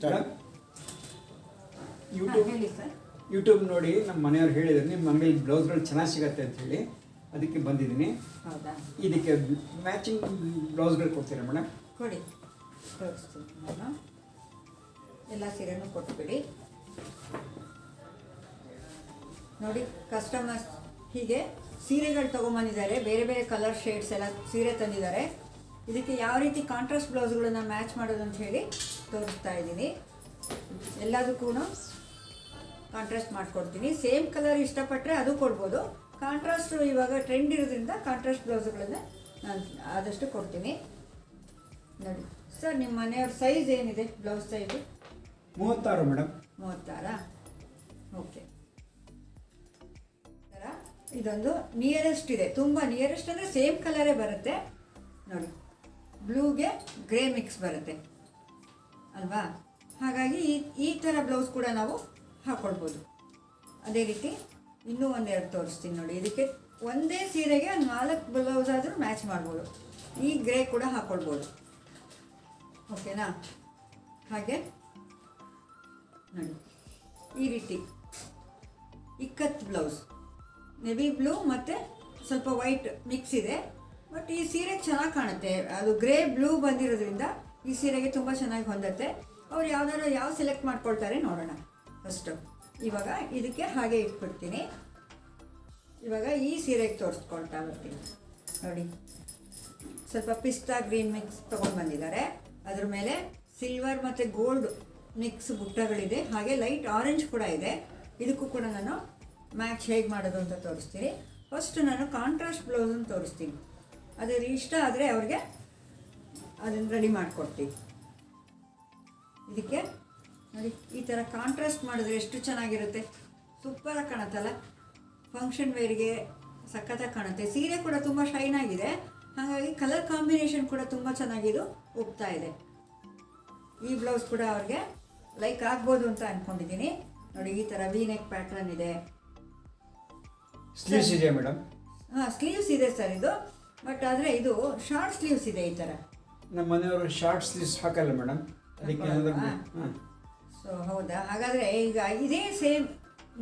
Start. ಹೇಳಿ sir. YouTube ನೋಡಿ ನಮ್ಮ ಮನೆಯವ್ರು ಹೇಳಿದ್ರು ನಿಮ್ಮ ಅಂಗಡಿಯಲ್ಲಿ ಬ್ಲೌಸ್ಗಳು ಚೆನ್ನಾಗಿ ಸಿಗತ್ತೆ ಅಂತ ಹೇಳಿ ಅದಕ್ಕೆ ಬಂದಿದ್ದೀನಿ. ಹೌದಾ? ಇದಕ್ಕೆ ಮ್ಯಾಚಿಂಗ್ ಬ್ಲೌಸ್ಗಳು ಕೊಡ್ತೀರಾ ಮೇಡಮ್? ಕೊಡಿ, ತೋರಿಸ್ತೀನಿ ನಾನು. ಎಲ್ಲ ಸೀರೆನೂ ಕೊಟ್ಬಿಡಿ. ನೋಡಿ, ಕಸ್ಟಮರ್ಸ್ ಹೀಗೆ ಸೀರೆಗಳು ತೊಗೊಂಬಂದಿದ್ದಾರೆ. ಬೇರೆ ಬೇರೆ ಕಲರ್ ಶೇಡ್ಸ್ ಎಲ್ಲ ಸೀರೆ ತಂದಿದ್ದಾರೆ. ಇದಕ್ಕೆ ಯಾವ ರೀತಿ ಕಾಂಟ್ರಾಸ್ಟ್ ಬ್ಲೌಸ್ಗಳನ್ನ ಮ್ಯಾಚ್ ಮಾಡೋದು ಅಂತ ಹೇಳಿ ತೋರಿಸ್ತಾ ಇದ್ದೀನಿ. ಎಲ್ಲದಕ್ಕೂ ಕಾಂಟ್ರಾಸ್ಟ್ ಮಾಡಿಕೊಡ್ತೀನಿ. ಸೇಮ್ ಕಲರ್ ಇಷ್ಟಪಟ್ಟರೆ ಅದು ಕೊಡ್ಬೋದು. ಕಾಂಟ್ರಾಸ್ಟು ಇವಾಗ ಟ್ರೆಂಡ್ ಇರೋದ್ರಿಂದ ಕಾಂಟ್ರಾಸ್ಟ್ ಬ್ಲೌಸ್ಗಳನ್ನು ನಾನು ಆದಷ್ಟು ಕೊಡ್ತೀನಿ. ನೋಡಿ ಸರ್, ನಿಮ್ಮ ಮನೆಯವ್ರ ಸೈಜ್ ಏನಿದೆ? Blouse size 36 madam. 36? ಓಕೆ. ಇದೊಂದು ನಿಯರೆಸ್ಟ್ ಇದೆ, ತುಂಬ ನಿಯರೆಸ್ಟ್ ಅಂದರೆ ಸೇಮ್ ಕಲರೇ ಬರುತ್ತೆ. ನೋಡಿ, ಬ್ಲೂಗೆ ಗ್ರೇ ಮಿಕ್ಸ್ ಬರುತ್ತೆ ಅಲ್ವಾ? ಹಾಗಾಗಿ ಈ ಥರ ಬ್ಲೌಸ್ ಕೂಡ ನಾವು ಹಾಕ್ಕೊಳ್ಬೋದು. ಅದೇ ರೀತಿ ಇನ್ನೂ ಒಂದೆರಡು ತೋರಿಸ್ತೀನಿ ನೋಡಿ. ಇದಕ್ಕೆ ಒಂದೇ ಸೀರೆಗೆ 4 ಬ್ಲೌಸ್ ಆದರೂ ಮ್ಯಾಚ್ ಮಾಡ್ಬೋದು. ಈ ಗ್ರೇ ಕೂಡ ಹಾಕ್ಕೊಳ್ಬೋದು. ಓಕೆನಾ? ಹಾಗೆ ನೋಡಿ, ಈ ರೀತಿ ಇಕ್ಕತ್ ಬ್ಲೌಸ್, ನೆವಿ ಬ್ಲೂ ಮತ್ತು ಸ್ವಲ್ಪ ವೈಟ್ ಮಿಕ್ಸ್ ಇದೆ. ಬಟ್ ಈ ಸೀರೆ ಚೆನ್ನಾಗಿ ಕಾಣುತ್ತೆ. ಅದು ಗ್ರೇ ಬ್ಲೂ ಬಂದಿರೋದ್ರಿಂದ ಈ ಸೀರೆಗೆ ತುಂಬ ಚೆನ್ನಾಗಿ ಹೊಂದತ್ತೆ. ಅವ್ರು ಯಾವ ಸೆಲೆಕ್ಟ್ ಮಾಡ್ಕೊಳ್ತಾರೆ ನೋಡೋಣ ಫಸ್ಟು. ಇವಾಗ ಇದಕ್ಕೆ ಹಾಗೆ ಇಟ್ಬಿಡ್ತೀನಿ. ಇವಾಗ ಈ ಸೀರೆಗೆ ತೋರಿಸ್ಕೊಳ್ತಾ ಬರ್ತೀನಿ. ನೋಡಿ, ಸ್ವಲ್ಪ ಪಿಸ್ತಾ ಗ್ರೀನ್ ಮಿಕ್ಸ್ ತೊಗೊಂಡು ಬಂದಿದ್ದಾರೆ. ಅದ್ರ ಮೇಲೆ ಸಿಲ್ವರ್ ಮತ್ತು ಗೋಲ್ಡ್ ಮಿಕ್ಸ್ ಬುಟ್ಟಗಳಿದೆ. ಹಾಗೆ ಲೈಟ್ ಆರೆಂಜ್ ಕೂಡ ಇದೆ. ಇದಕ್ಕೂ ಕೂಡ ನಾನು ಮ್ಯಾಚ್ ಹೇಗೆ ಮಾಡೋದು ಅಂತ ತೋರಿಸ್ತೀನಿ. ಫಸ್ಟ್ ನಾನು ಕಾಂಟ್ರಾಸ್ಟ್ ಬ್ಲೌಸನ್ನು ತೋರಿಸ್ತೀನಿ. ಅದು ಇಷ್ಟ ಆದರೆ ಅವ್ರಿಗೆ ಅದನ್ನು ರೆಡಿ ಮಾಡಿಕೊಡ್ತೀವಿ. ಇದಕ್ಕೆ ನೋಡಿ, ಈ ಥರ ಕಾಂಟ್ರಾಸ್ಟ್ ಮಾಡಿದ್ರೆ ಎಷ್ಟು ಚೆನ್ನಾಗಿರುತ್ತೆ. ಸೂಪರಾಗಿ ಕಾಣುತ್ತಲ್ಲ? ಫಂಕ್ಷನ್ ವೇರ್ಗೆ ಸಖತ್ತಾಗಿ ಕಾಣುತ್ತೆ. ಸೀರೆ ಕೂಡ ತುಂಬ ಶೈನ್ ಆಗಿದೆ. ಹಾಗಾಗಿ ಕಲರ್ ಕಾಂಬಿನೇಷನ್ ಕೂಡ ತುಂಬ ಚೆನ್ನಾಗಿದು ಹೋಗ್ತಾ ಇದೆ. ಈ ಬ್ಲೌಸ್ ಕೂಡ ಅವ್ರಿಗೆ ಲೈಕ್ ಆಗ್ಬೋದು ಅಂತ ಅಂದ್ಕೊಂಡಿದ್ದೀನಿ. ನೋಡಿ, ಈ ಥರ ವಿ ನೆಕ್ ಪ್ಯಾಟ್ರನ್ ಇದೆ. ಸ್ಲೀವ್ಸ್ ಇದೆ ಮೇಡಮ್? ಹಾಂ, ಸ್ಲೀವ್ಸ್ ಇದೆ ಸರ್ ಇದು. ಬಟ್ ಆದರೆ ಇದು ಶಾರ್ಟ್ ಸ್ಲೀವ್ಸ್ ಇದೆ. ಈ ಥರ ನಮ್ಮ ಮನೆಯವರು ಶಾರ್ಟ್ ಸ್ಲೀವ್ಸ್ ಹಾಕಲ್ಲ ಮೇಡಮ್. ಅದಕ್ಕೆ ಸೊ ಹೌದಾ? ಹಾಗಾದರೆ ಈಗ ಇದೇ ಸೇಮ್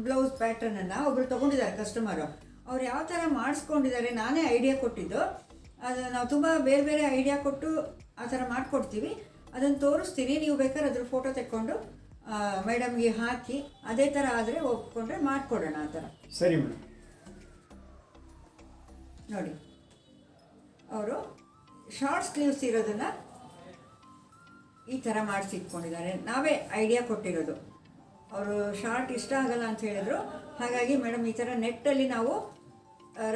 ಬ್ಲೌಸ್ ಪ್ಯಾಟ್ರನನ್ನು ಒಬ್ಬರು ತೊಗೊಂಡಿದ್ದಾರೆ ಕಸ್ಟಮರು. ಅವ್ರು ಯಾವ ಥರ ಮಾಡಿಸ್ಕೊಂಡಿದ್ದಾರೆ, ನಾನೇ ಐಡಿಯಾ ಕೊಟ್ಟಿದ್ದು. ಅದು ನಾವು ತುಂಬ ಬೇರೆ ಬೇರೆ ಐಡಿಯಾ ಕೊಟ್ಟು ಆ ಥರ ಮಾಡಿಕೊಡ್ತೀವಿ. ಅದನ್ನು ತೋರಿಸ್ತೀನಿ. ನೀವು ಬೇಕಾದ್ರೆ ಅದ್ರ ಫೋಟೋ ತೆಕ್ಕೊಂಡು ಮೇಡಮ್ಗೆ ಹಾಕಿ ಅದೇ ಥರ ಆದರೆ ಒಪ್ಕೊಂಡ್ರೆ ಮಾಡಿಕೊಡೋಣ ಆ ಥರ. ಸರಿ ಮೇಡಮ್. ನೋಡಿ, ಅವರು ಶಾರ್ಟ್ ಸ್ಲೀವ್ಸ್ ಇರೋದನ್ನು ಈ ಥರ ಮಾಡಿಸಿಟ್ಕೊಂಡಿದ್ದಾರೆ. ನಾವೇ ಐಡಿಯಾ ಕೊಟ್ಟಿರೋದು. ಅವರು ಶಾರ್ಟ್ ಇಷ್ಟ ಆಗಲ್ಲ ಅಂತ ಹೇಳಿದ್ರು. ಹಾಗಾಗಿ ಮೇಡಮ್ ಈ ಥರ ನೆಟ್ಟಲ್ಲಿ ನಾವು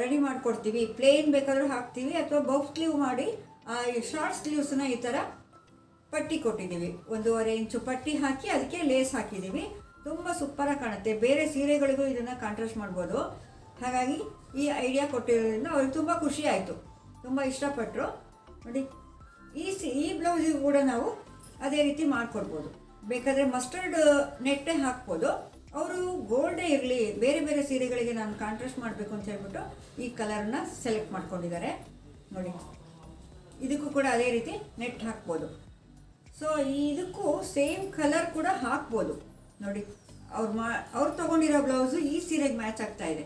ರೆಡಿ ಮಾಡಿಕೊಡ್ತೀವಿ. ಪ್ಲೇನ್ ಬೇಕಾದರೂ ಹಾಕ್ತೀವಿ ಅಥವಾ ಬಫ್ ಸ್ಲೀವ್ ಮಾಡಿ ಆ ಶಾರ್ಟ್ ಸ್ಲೀವ್ಸನ್ನ ಈ ಥರ ಪಟ್ಟಿ ಕೊಟ್ಟಿದ್ದೀವಿ. 1.5 ಇಂಚು ಪಟ್ಟಿ ಹಾಕಿ ಅದಕ್ಕೆ ಲೇಸ್ ಹಾಕಿದ್ದೀವಿ. ತುಂಬ ಸೂಪರಾಗಿ ಕಾಣುತ್ತೆ. ಬೇರೆ ಸೀರೆಗಳಿಗೂ ಇದನ್ನು ಕಾಂಟ್ರಾಸ್ಟ್ ಮಾಡ್ಬೋದು. ಹಾಗಾಗಿ ಈ ಐಡಿಯಾ ಕೊಟ್ಟಿರೋದ್ರಿಂದ ಅವ್ರಿಗೆ ತುಂಬ ಖುಷಿ ಆಯಿತು, ತುಂಬ ಇಷ್ಟಪಟ್ಟರು. ನೋಡಿ, ಈ ಬ್ಲೌಸಿಗೂ ಕೂಡ ನಾವು ಅದೇ ರೀತಿ ಮಾಡಿಕೊಡ್ಬೋದು. ಬೇಕಾದರೆ ಮಸ್ಟರ್ಡ್ ನೆಟ್ಟೆ ಹಾಕ್ಬೋದು. ಅವರು ಗೋಲ್ಡೇ ಇರಲಿ, ಬೇರೆ ಬೇರೆ ಸೀರೆಗಳಿಗೆ ನಾನು ಕಾಂಟ್ರಾಸ್ಟ್ ಮಾಡಬೇಕು ಅಂತ ಹೇಳ್ಬಿಟ್ಟು ಈ ಕಲರನ್ನ ಸೆಲೆಕ್ಟ್ ಮಾಡ್ಕೊಂಡಿದ್ದಾರೆ. ನೋಡಿ, ಇದಕ್ಕೂ ಕೂಡ ಅದೇ ರೀತಿ ನೆಟ್ ಹಾಕ್ಬೋದು. ಸೊ ಇದಕ್ಕೂ ಸೇಮ್ ಕಲರ್ ಕೂಡ ಹಾಕ್ಬೋದು. ನೋಡಿ, ಅವ್ರು ತೊಗೊಂಡಿರೋ ಬ್ಲೌಸು ಈ ಸೀರೆಗೆ ಮ್ಯಾಚ್ ಆಗ್ತಾ ಇದೆ.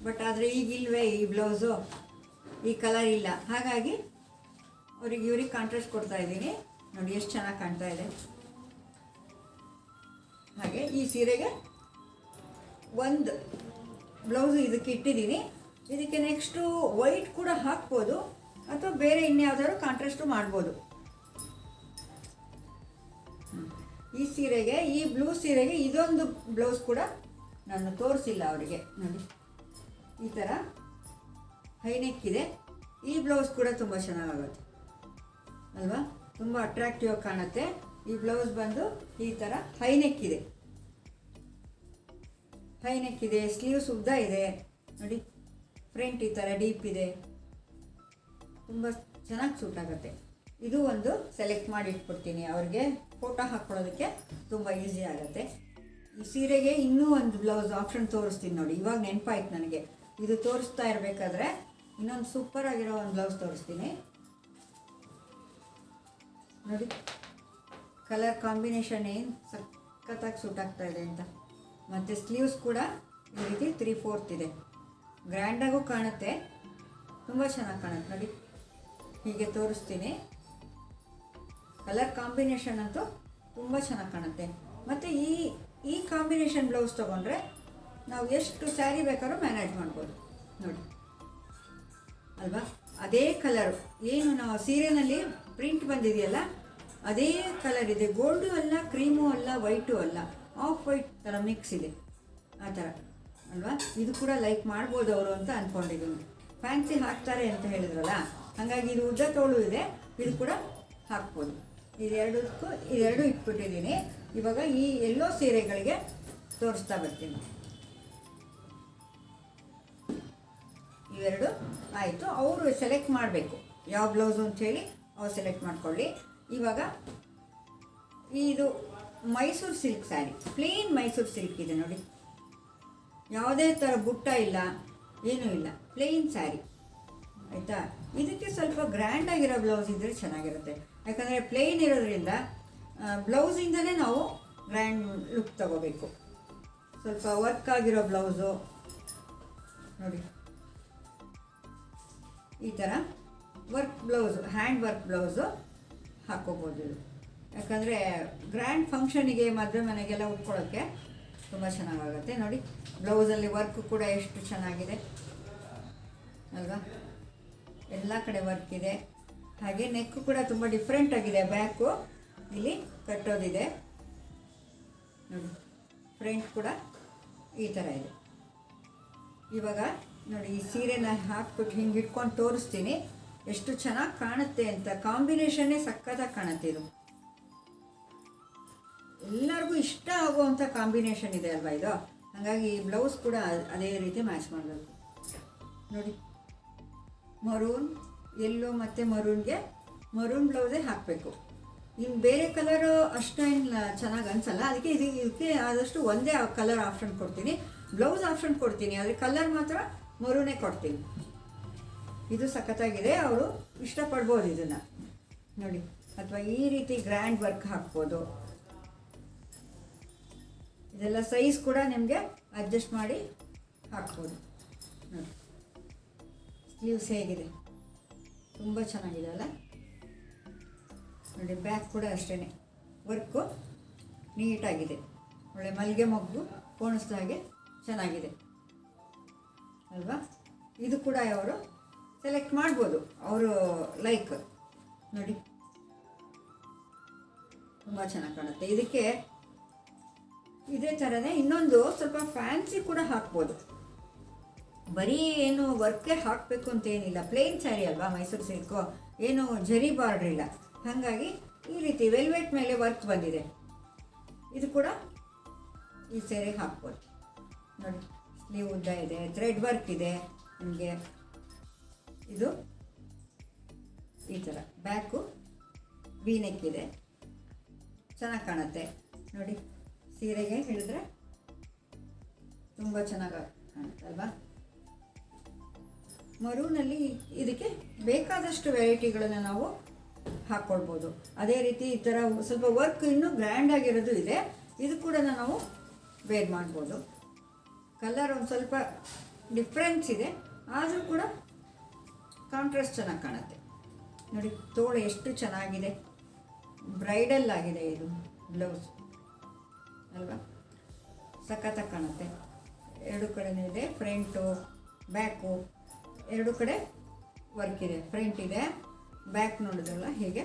ಬಟ್ ಆದರೆ ಈಗ ಇಲ್ವೇ ಈ ಬ್ಲೌಸು, ಈ ಕಲರ್ ಇಲ್ಲ. ಹಾಗಾಗಿ ಇವ್ರಿಗೆ ಕಾಂಟ್ರಾಸ್ಟ್ ಕೊಡ್ತಾ ಇದ್ದೀನಿ. ನೋಡಿ ಎಷ್ಟು ಚೆನ್ನಾಗಿ ಕಾಣ್ತಾ ಇದೆ. ಹಾಗೆ ಈ ಸೀರೆಗೆ ಒಂದು ಬ್ಲೌಸು ಇದಕ್ಕೆ ಇಟ್ಟಿದ್ದೀನಿ. ಇದಕ್ಕೆ ನೆಕ್ಸ್ಟು ವೈಟ್ ಕೂಡ ಹಾಕ್ಬೋದು ಅಥವಾ ಬೇರೆ ಇನ್ಯಾವುದಾದ್ರು ಕಾಂಟ್ರಾಸ್ಟು ಮಾಡ್ಬೋದು. ಈ ಸೀರೆಗೆ, ಈ ಬ್ಲೂ ಸೀರೆಗೆ ಇದೊಂದು ಬ್ಲೌಸ್ ಕೂಡ ನಾನು ತೋರಿಸಿಲ್ಲ ಅವರಿಗೆ. ನೋಡಿ, ಈ ಥರ ಹೈನೆಕ್ ಇದೆ. ಈ ಬ್ಲೌಸ್ ಕೂಡ ತುಂಬ ಚೆನ್ನಾಗಾಗುತ್ತೆ ಅಲ್ವಾ? ತುಂಬ ಅಟ್ರಾಕ್ಟಿವ್ ಆಗಿ ಕಾಣುತ್ತೆ. ಈ ಬ್ಲೌಸ್ ಬಂದು ಈ ಥರ ಹೈನೆಕ್ ಇದೆ. ಸ್ಲೀವ್ಸ್ ಉದ್ದ ಇದೆ. ನೋಡಿ, ಫ್ರಂಟ್ ಈ ಥರ ಡೀಪ್ ಇದೆ. ತುಂಬ ಚೆನ್ನಾಗಿ ಸೂಟ್ ಆಗುತ್ತೆ. ಇದು ಒಂದು ಸೆಲೆಕ್ಟ್ ಮಾಡಿ ಇಟ್ಬಿಡ್ತೀನಿ. ಅವ್ರಿಗೆ ಫೋಟೋ ಹಾಕ್ಕೊಳ್ಳೋದಕ್ಕೆ ತುಂಬ ಈಸಿ ಆಗುತ್ತೆ. ಈ ಸೀರೆಗೆ ಇನ್ನೂ ಒಂದು ಬ್ಲೌಸ್ ಆಪ್ಷನ್ ತೋರಿಸ್ತೀನಿ ನೋಡಿ. ಇವಾಗ ನೆನಪಾಯ್ತು ನನಗೆ. ಇದು ತೋರಿಸ್ತಾ ಇರಬೇಕಾದ್ರೆ ಇನ್ನೊಂದು ಸೂಪರ್ ಆಗಿರೋ ಒಂದು ಬ್ಲೌಸ್ ತೋರಿಸ್ತೀನಿ ನೋಡಿ. ಕಲರ್ ಕಾಂಬಿನೇಷನ್ ಏನು ಸಖತ್ತಾಗಿ ಸೂಟ್ ಆಗ್ತಾ ಇದೆ ಅಂತ. ಮತ್ತು ಸ್ಲೀವ್ಸ್ ಕೂಡ ಈ ರೀತಿ 3/4 ಇದೆ. ಗ್ರ್ಯಾಂಡಾಗೂ ಕಾಣುತ್ತೆ, ತುಂಬ ಚೆನ್ನಾಗಿ ಕಾಣುತ್ತೆ ನೋಡಿ. ಹೀಗೆ ತೋರಿಸ್ತೀನಿ. ಕಲರ್ ಕಾಂಬಿನೇಷನ್ ಅಂತೂ ತುಂಬ ಚೆನ್ನಾಗಿ ಕಾಣುತ್ತೆ. ಮತ್ತು ಈ ಕಾಂಬಿನೇಷನ್ ಬ್ಲೌಸ್ ತೊಗೊಂಡ್ರೆ ನಾವು ಎಷ್ಟು ಸ್ಯಾರಿ ಬೇಕಾದ್ರೂ ಮ್ಯಾನೇಜ್ ಮಾಡ್ಬೋದು ನೋಡಿ ಅಲ್ವಾ. ಅದೇ ಕಲರು ಏನು ನಾವು ಸೀರೆನಲ್ಲಿ ಪ್ರಿಂಟ್ ಬಂದಿದೆಯಲ್ಲ ಅದೇ ಕಲರ್ ಇದೆ. ಗೋಲ್ಡು ಅಲ್ಲ, ಕ್ರೀಮು ಅಲ್ಲ, ವೈಟು ಅಲ್ಲ, ಆಫ್ ವೈಟ್ ಥರ ಮಿಕ್ಸ್ ಇದೆ ಆ ಥರ ಅಲ್ವಾ. ಇದು ಕೂಡ ಲೈಕ್ ಮಾಡ್ಬೋದು ಅವರು ಅಂತ ಅಂದ್ಕೊಂಡಿದ್ದೀನಿ. ಫ್ಯಾನ್ಸಿ ಹಾಕ್ತಾರೆ ಅಂತ ಹೇಳಿದ್ರಲ್ಲ, ಹಾಗಾಗಿ ಇದು ಉದ್ದ ತೋಳು ಇದೆ, ಇದು ಕೂಡ ಹಾಕ್ಬೋದು. ಇದೆರಡು ಇಟ್ಬಿಟ್ಟಿದ್ದೀನಿ. ಇವಾಗ ಈ ಎಲ್ಲೋ ಸೀರೆಗಳಿಗೆ ತೋರಿಸ್ತಾ ಬರ್ತೀನಿ. ಇವೆರಡು ಆಯಿತು. ಅವರು ಸೆಲೆಕ್ಟ್ ಮಾಡಬೇಕು ಯಾವ ಬ್ಲೌಸು ಅಂಥೇಳಿ ಅವ್ರು ಸೆಲೆಕ್ಟ್ ಮಾಡ್ಕೊಳ್ಳಿ. ಇವಾಗ ಇದು Mysore silk sari, plain Mysore silk ಇದೆ ನೋಡಿ. ಯಾವುದೇ ಥರ ಬುಟ್ಟ ಇಲ್ಲ, ಏನೂ ಇಲ್ಲ, ಪ್ಲೇನ್ ಸ್ಯಾರಿ ಆಯಿತಾ. ಇದಕ್ಕೆ ಸ್ವಲ್ಪ ಗ್ರ್ಯಾಂಡಾಗಿರೋ ಬ್ಲೌಸ್ ಇದ್ದರೆ ಚೆನ್ನಾಗಿರುತ್ತೆ. ಯಾಕಂದರೆ ಪ್ಲೇನ್ ಇರೋದ್ರಿಂದ ಬ್ಲೌಸಿಂದನೇ ನಾವು ಗ್ರ್ಯಾಂಡ್ ಲುಕ್ ತಗೋಬೇಕು. ಸ್ವಲ್ಪ ವರ್ಕ್ ಆಗಿರೋ ಬ್ಲೌಸು ನೋಡಿ, ಈ ಥರ work blouse, hand work blouse ಹಾಕ್ಕೋಬೋದು. ಇದು ಯಾಕಂದರೆ ಗ್ರ್ಯಾಂಡ್ ಫಂಕ್ಷನಿಗೆ, ಮದುವೆ ಮನೆಗೆಲ್ಲ ಉಟ್ಕೊಳ್ಳೋಕ್ಕೆ ತುಂಬ ಚೆನ್ನಾಗಾಗುತ್ತೆ ನೋಡಿ. ಬ್ಲೌಸಲ್ಲಿ ವರ್ಕ್ ಕೂಡ ಎಷ್ಟು ಚೆನ್ನಾಗಿದೆ ಅಲ್ವಾ. ಎಲ್ಲ ಕಡೆ ವರ್ಕ್ ಇದೆ. ಹಾಗೆ ನೆಕ್ಕು ಕೂಡ ತುಂಬ ಡಿಫ್ರೆಂಟ್ ಆಗಿದೆ. ಬ್ಯಾಕು ಇಲ್ಲಿ ಕಟ್ಟೋದಿದೆ ನೋಡಿ. ಫ್ರಂಟ್ ಕೂಡ ಈ ಥರ ಇದೆ. ಇವಾಗ ನೋಡಿ ಈ ಸೀರೆನ ಹಾಕ್ಬಿಟ್ಟು ಹಿಂಗೆ ಇಟ್ಕೊಂಡು ತೋರಿಸ್ತೀನಿ ಎಷ್ಟು ಚೆನ್ನಾಗಿ ಕಾಣುತ್ತೆ ಅಂತ. ಕಾಂಬಿನೇಷನ್ನೇ ಸಖತ್ತಾಗಿ ಕಾಣುತ್ತೆ. ಇದು ಎಲ್ಲರಿಗೂ ಇಷ್ಟ ಆಗುವಂಥ ಕಾಂಬಿನೇಷನ್ ಇದೆ ಅಲ್ವಾ ಇದು. ಹಾಗಾಗಿ ಈ ಬ್ಲೌಸ್ ಕೂಡ ಅದೇ ರೀತಿ ಮ್ಯಾಚ್ ಮಾಡಬೇಕು ನೋಡಿ. ಮರೂನ್, ಎಲ್ಲೋ ಮತ್ತು ಮರೂನ್ಗೆ ಮರೂನ್ ಬ್ಲೌಸೇ ಹಾಕಬೇಕು. ಇನ್ನು ಬೇರೆ ಕಲರು ಅಷ್ಟೇನು ಚೆನ್ನಾಗಿ ಅನಿಸಲ್ಲ. ಇದಕ್ಕೆ ಆದಷ್ಟು ಒಂದೇ ಕಲರ್ ಆಪ್ಷನ್ ಕೊಡ್ತೀನಿ, ಬ್ಲೌಸ್ ಆಪ್ಷನ್ ಕೊಡ್ತೀನಿ, ಆದರೆ ಕಲರ್ ಮಾತ್ರ ಮರೂನೇ ಕೊಡ್ತೀನಿ. ಇದು ಸಖತ್ತಾಗಿದೆ, ಅವರು ಇಷ್ಟಪಡ್ಬೋದು ಇದನ್ನು ನೋಡಿ. ಅಥವಾ ಈ ರೀತಿ ಗ್ರ್ಯಾಂಡ್ ವರ್ಕ್ ಹಾಕ್ಬೋದು. ಇದೆಲ್ಲ ಸೈಜ್ ಕೂಡ ನಿಮಗೆ ಅಡ್ಜಸ್ಟ್ ಮಾಡಿ ಹಾಕ್ಬೋದು ನೋಡಿ. ಸ್ಲೀವ್ಸ್ ಹೇಗಿದೆ, ತುಂಬ ಚೆನ್ನಾಗಿದೆ ಅಲ್ಲ ನೋಡಿ. ಬ್ಯಾಕ್ ಕೂಡ ಅಷ್ಟೇ ವರ್ಕು ನೀಟಾಗಿದೆ, ಒಳ್ಳೆ ಮಲ್ಲಿಗೆ ಮೊಗ್ಗು ಪೋಣಿಸ್ದ ಹಾಗೆ ಚೆನ್ನಾಗಿದೆ ಅಲ್ವಾ. ಇದು ಕೂಡ ಅವರು ಸೆಲೆಕ್ಟ್ ಮಾಡ್ಬೋದು, ಅವರು ಲೈಕ್ ನೋಡಿ, ತುಂಬ ಚೆನ್ನಾಗಿ ಕಾಣುತ್ತೆ. ಇದಕ್ಕೆ ಇದೇ ಥರನೇ ಇನ್ನೊಂದು ಸ್ವಲ್ಪ ಫ್ಯಾನ್ಸಿ ಕೂಡ ಹಾಕ್ಬೋದು. ಬರೀ ಏನು ವರ್ಕೇ ಹಾಕಬೇಕು ಅಂತ ಏನಿಲ್ಲ. ಪ್ಲೇನ್ ಸ್ಯಾರಿ ಅಲ್ವಾ ಮೈಸೂರು ಸಿಲ್ಕು, ಏನು ಜರಿ ಬಾರ್ಡ್ರ್ ಇಲ್ಲ. ಹಾಗಾಗಿ ಈ ರೀತಿ ವೆಲ್ವೆಟ್ ಮೇಲೆ ವರ್ಕ್ ಬಂದಿದೆ. ಇದು ಕೂಡ ಈ ಸೀರೆಗೆ ಹಾಕ್ಬೋದು ನೋಡಿ. ಸ್ಲೀವ್ ಉದ್ದ ಇದೆ, ಥ್ರೆಡ್ ವರ್ಕ್ ಇದೆ ನಿಮಗೆ. ಇದು ಈ ಥರ ಬ್ಯಾಕು ವಿ ನೆಕ್ ಇದೆ, ಚೆನ್ನಾಗಿ ಕಾಣುತ್ತೆ ನೋಡಿ. ಸೀರೆಗೆ ಹೇಳಿದ್ರೆ ತುಂಬ ಚೆನ್ನಾಗಿ ಕಾಣುತ್ತೆ ಅಲ್ವಾ. ಮರೂನಲ್ಲಿ ಇದಕ್ಕೆ ಬೇಕಾದಷ್ಟು ವೆರೈಟಿಗಳನ್ನು ನಾವು ಹಾಕ್ಕೊಳ್ಬೋದು. ಅದೇ ರೀತಿ ಈ ಥರ ಸ್ವಲ್ಪ ವರ್ಕ್ ಇನ್ನೂ ಗ್ರ್ಯಾಂಡ್ ಆಗಿರೋದು ಇದೆ, ಇದು ಕೂಡ ನಾವು ವೇರ್ ಮಾಡ್ಬೋದು. ಕಲರ್ ಒಂದು ಸ್ವಲ್ಪ ಡಿಫ್ರೆನ್ಸ್ ಇದೆ, ಆದರೂ ಕೂಡ ಕಾಂಟ್ರಾಸ್ಟ್ ಚೆನ್ನಾಗಿ ಕಾಣುತ್ತೆ ನೋಡಿ. ತೋಳು ಎಷ್ಟು ಚೆನ್ನಾಗಿದೆ, ಬ್ರೈಡಲ್ ಆಗಿದೆ ಇದು ಬ್ಲೌಸ್ ಅಲ್ವಾ, ಸಖತ್ತಾಗಿ ಕಾಣುತ್ತೆ. ಎರಡು ಕಡೆನೂ ಇದೆ, ಫ್ರಂಟು ಬ್ಯಾಕು ಎರಡು ಕಡೆ ವರ್ಕ್ ಇದೆ. ಫ್ರಂಟ್ ಇದೆ, ಬ್ಯಾಕ್ ನೋಡಿದ್ರಲ್ಲ ಹೀಗೆ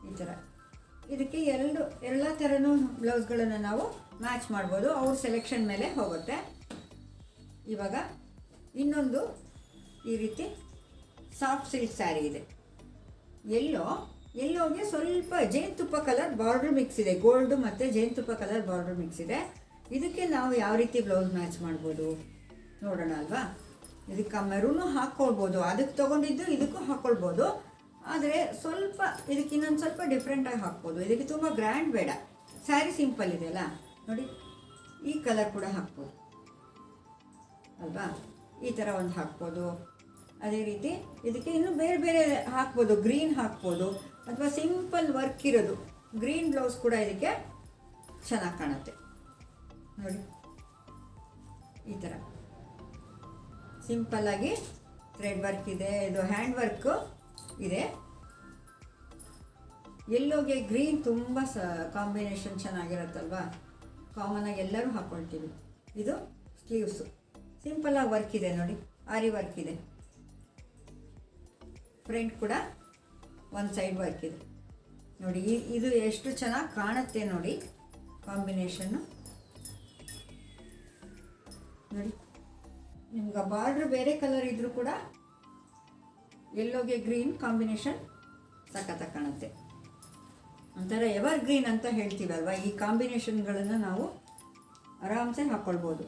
ಈ ಥರ. ಇದಕ್ಕೆ ಎಲ್ಲ ಥರನೂ ಬ್ಲೌಸ್ಗಳನ್ನು ನಾವು ಮ್ಯಾಚ್ ಮಾಡ್ಬೋದು, ಅವ್ರ ಸೆಲೆಕ್ಷನ್ ಮೇಲೆ ಹೋಗುತ್ತೆ. ಇವಾಗ ಇನ್ನೊಂದು ಈ ರೀತಿ ಸಾಫ್ಟ್ ಸಿಲ್ಕ್ ಸ್ಯಾರಿ ಇದೆ. ಎಲ್ಲೋಗೆ ಸ್ವಲ್ಪ ಜೇನುತುಪ್ಪ ಕಲರ್ ಬಾರ್ಡರ್ ಮಿಕ್ಸ್ ಇದೆ, ಗೋಲ್ಡು ಮತ್ತು ಜೇನುತುಪ್ಪ ಕಲರ್ ಬಾರ್ಡರ್ ಮಿಕ್ಸ್ ಇದೆ. ಇದಕ್ಕೆ ನಾವು ಯಾವ ರೀತಿ ಬ್ಲೌಸ್ ಮ್ಯಾಚ್ ಮಾಡ್ಬೋದು ನೋಡೋಣ ಅಲ್ವಾ. ಇದಕ್ಕೆ ಮೆರೂನು ಹಾಕ್ಕೊಳ್ಬೋದು, ಅದಕ್ಕೆ ತೊಗೊಂಡಿದ್ದು ಇದಕ್ಕೂ ಹಾಕ್ಕೊಳ್ಬೋದು, ಆದರೆ ಸ್ವಲ್ಪ ಇದಕ್ಕೆ ಇನ್ನೊಂದು ಸ್ವಲ್ಪ ಡಿಫ್ರೆಂಟಾಗಿ ಹಾಕ್ಬೋದು. ಇದಕ್ಕೆ ತುಂಬ ಗ್ರ್ಯಾಂಡ್ ಬೇಡ, ಸ್ಯಾರಿ ಸಿಂಪಲ್ ಇದೆಯಲ್ಲ ನೋಡಿ. ಈ ಕಲರ್ ಕೂಡ ಹಾಕ್ಬೋದು ಅಲ್ವಾ, ಈ ಥರ ಒಂದು ಹಾಕ್ಬೋದು. ಅದೇ ರೀತಿ ಇದಕ್ಕೆ ಇನ್ನೂ ಬೇರೆ ಬೇರೆ ಹಾಕ್ಬೋದು, ಗ್ರೀನ್ ಹಾಕ್ಬೋದು, ಅಥವಾ ಸಿಂಪಲ್ ವರ್ಕ್ ಇರೋದು ಗ್ರೀನ್ ಬ್ಲೌಸ್ ಕೂಡ ಇದಕ್ಕೆ ಚೆನ್ನಾಗಿ ಕಾಣುತ್ತೆ ನೋಡಿ. ಈ ಥರ ಸಿಂಪಲ್ಲಾಗಿ ಥ್ರೆಡ್ ವರ್ಕ್ ಇದೆ, ಇದು ಹ್ಯಾಂಡ್ ವರ್ಕು ಇದೆ. ಎಲ್ಲೋಗೆ ಗ್ರೀನ್ ತುಂಬ ಕಾಂಬಿನೇಷನ್ ಚೆನ್ನಾಗಿರುತ್ತಲ್ವ, ಕಾಮನಾಗಿ ಎಲ್ಲರೂ ಹಾಕ್ಕೊಳ್ತೀವಿ. ಇದು ಸ್ಲೀವ್ಸು ಸಿಂಪಲ್ಲಾಗಿ ವರ್ಕ್ ಇದೆ ನೋಡಿ, ಆರಿ ವರ್ಕ್ ಇದೆ. ಫ್ರಂಟ್ ಕೂಡ ಒಂದು ಸೈಡ್ ವರ್ಕ್ ಇದೆ ನೋಡಿ. ಇದು ಎಷ್ಟು ಚೆನ್ನಾಗಿ ಕಾಣುತ್ತೆ ನೋಡಿ ಕಾಂಬಿನೇಷನ್ನು ನೋಡಿ. ನಿಮ್ಗೆ ಬಾರ್ಡ್ರ್ ಬೇರೆ ಕಲರ್ ಇದ್ದರೂ ಕೂಡ ಎಲ್ಲೋಗೆ ಗ್ರೀನ್ ಕಾಂಬಿನೇಷನ್ ಸಖತ್ತಾಗಿ ಕಾಣುತ್ತೆ. ಒಂಥರ ಎವರ್ ಗ್ರೀನ್ ಅಂತ ಹೇಳ್ತೀವಲ್ವ, ಈ ಕಾಂಬಿನೇಷನ್ಗಳನ್ನು ನಾವು ಆರಾಮ್ಸೆ ಹಾಕ್ಕೊಳ್ಬೋದು.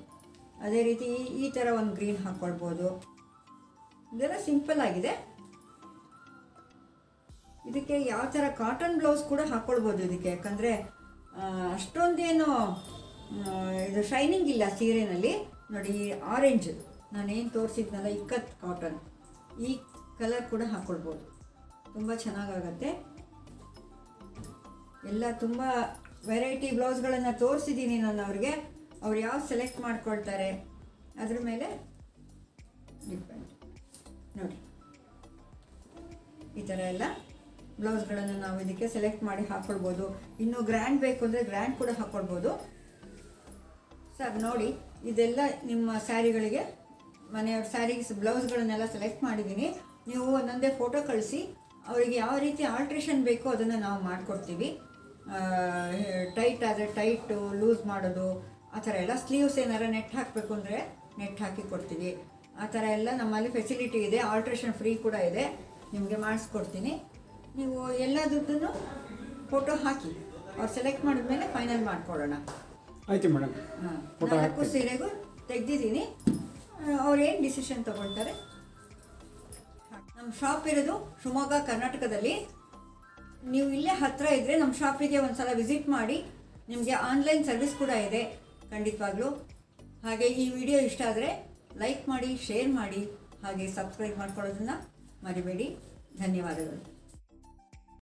ಅದೇ ರೀತಿ ಈ ಥರ ಒಂದು ಗ್ರೀನ್ ಹಾಕ್ಕೊಳ್ಬೋದು. ಇದೆಲ್ಲ ಸಿಂಪಲ್ ಆಗಿದೆ. ಇದಕ್ಕೆ ಯಾವ ಥರ ಕಾಟನ್ ಬ್ಲೌಸ್ ಕೂಡ ಹಾಕ್ಕೊಳ್ಬೋದು ಇದಕ್ಕೆ, ಯಾಕಂದರೆ ಅಷ್ಟೊಂದೇನು ಇದು ಶೈನಿಂಗ್ ಇಲ್ಲ ಸೀರೆನಲ್ಲಿ ನೋಡಿ. ಆರೆಂಜ್ ನಾನೇನು ತೋರಿಸಿದ್ನಲ್ಲ ಇಕ್ಕತ್ ಕಾಟನ್, ಈ ಕಲರ್ ಕೂಡ ಹಾಕ್ಕೊಳ್ಬೋದು, ತುಂಬ ಚೆನ್ನಾಗಾಗತ್ತೆ. ಎಲ್ಲ ತುಂಬ ವೆರೈಟಿ ಬ್ಲೌಸ್ಗಳನ್ನು ತೋರಿಸಿದ್ದೀನಿ ನಾನು ಅವ್ರಿಗೆ. ಅವ್ರು ಯಾವ ಸೆಲೆಕ್ಟ್ ಮಾಡ್ಕೊಳ್ತಾರೆ ಅದ್ರ ಮೇಲೆ ಡಿಪೆಂಡ್ ನೋಡಿ. ಈ ಥರ ಎಲ್ಲ ಬ್ಲೌಸ್ಗಳನ್ನು ನಾವು ಇದಕ್ಕೆ ಸೆಲೆಕ್ಟ್ ಮಾಡಿ ಹಾಕ್ಕೊಳ್ಬೋದು. ಇನ್ನೂ ಗ್ರ್ಯಾಂಡ್ ಬೇಕು ಅಂದರೆ ಗ್ರ್ಯಾಂಡ್ ಕೂಡ ಹಾಕ್ಕೊಳ್ಬೋದು. ಸರ್ ನೋಡಿ, ಇದೆಲ್ಲ ನಿಮ್ಮ ಸ್ಯಾರಿಗಳಿಗೆ, ಮನೆಯವ್ರ ಸ್ಯಾರೀಸ್ ಬ್ಲೌಸ್ಗಳನ್ನೆಲ್ಲ ಸೆಲೆಕ್ಟ್ ಮಾಡಿದ್ದೀನಿ. ನೀವು ಒಂದೊಂದೇ ಫೋಟೋ ಕಳಿಸಿ, ಅವರಿಗೆ ಯಾವ ರೀತಿ ಆಲ್ಟ್ರೇಷನ್ ಬೇಕೋ ಅದನ್ನು ನಾವು ಮಾಡಿಕೊಡ್ತೀವಿ. ಟೈಟ್ ಆದರೆ ಟೈಟು, ಲೂಸ್ ಮಾಡೋದು ಆ ಥರ ಎಲ್ಲ. ಸ್ಲೀವ್ಸ್ ಏನಾರು ನೆಟ್ ಹಾಕಬೇಕು ಅಂದರೆ ನೆಟ್ ಹಾಕಿ ಕೊಡ್ತೀವಿ. ಆ ಥರ ಎಲ್ಲ ನಮ್ಮಲ್ಲಿ ಫೆಸಿಲಿಟಿ ಇದೆ. ಆಲ್ಟ್ರೇಷನ್ ಫ್ರೀ ಕೂಡ ಇದೆ, ನಿಮಗೆ ಮಾಡಿಸ್ಕೊಡ್ತೀನಿ. ನೀವು ಎಲ್ಲ ದುಡ್ಡನ್ನು ಫೋಟೋ ಹಾಕಿ ಅವ್ರು ಸೆಲೆಕ್ಟ್ ಮಾಡಿದ್ಮೇಲೆ ಫೈನಲ್ ಮಾಡಿಕೊಡೋಣ. ಆಯಿತು ಮೇಡಮ್. ಹಾಂ, 4 ಸೀರೆಗೂ ತೆಗೆದಿದ್ದೀನಿ. ಅವ್ರು ಏನು ಡಿಸಿಷನ್ ತೊಗೊಳ್ತಾರೆ. ನಮ್ಮ ಶಾಪ್ ಇರೋದು ಶಿವಮೊಗ್ಗ, ಕರ್ನಾಟಕದಲ್ಲಿ. ನೀವು ಇಲ್ಲೇ ಹತ್ತಿರ ಇದ್ದರೆ ನಮ್ಮ ಶಾಪಿಗೆ ಒಂದು ಸಲ ವಿಸಿಟ್ ಮಾಡಿ. ನಿಮಗೆ ಆನ್ಲೈನ್ ಸರ್ವಿಸ್ ಕೂಡ ಇದೆ ಖಂಡಿತವಾಗ್ಲೂ. ಹಾಗೆ ಈ ವಿಡಿಯೋ ಇಷ್ಟ ಆದರೆ ಲೈಕ್ ಮಾಡಿ, ಶೇರ್ ಮಾಡಿ, ಹಾಗೆ ಸಬ್ಸ್ಕ್ರೈಬ್ ಮಾಡ್ಕೊಳ್ಳೋದನ್ನು ಮರಿಬೇಡಿ. ಧನ್ಯವಾದಗಳು.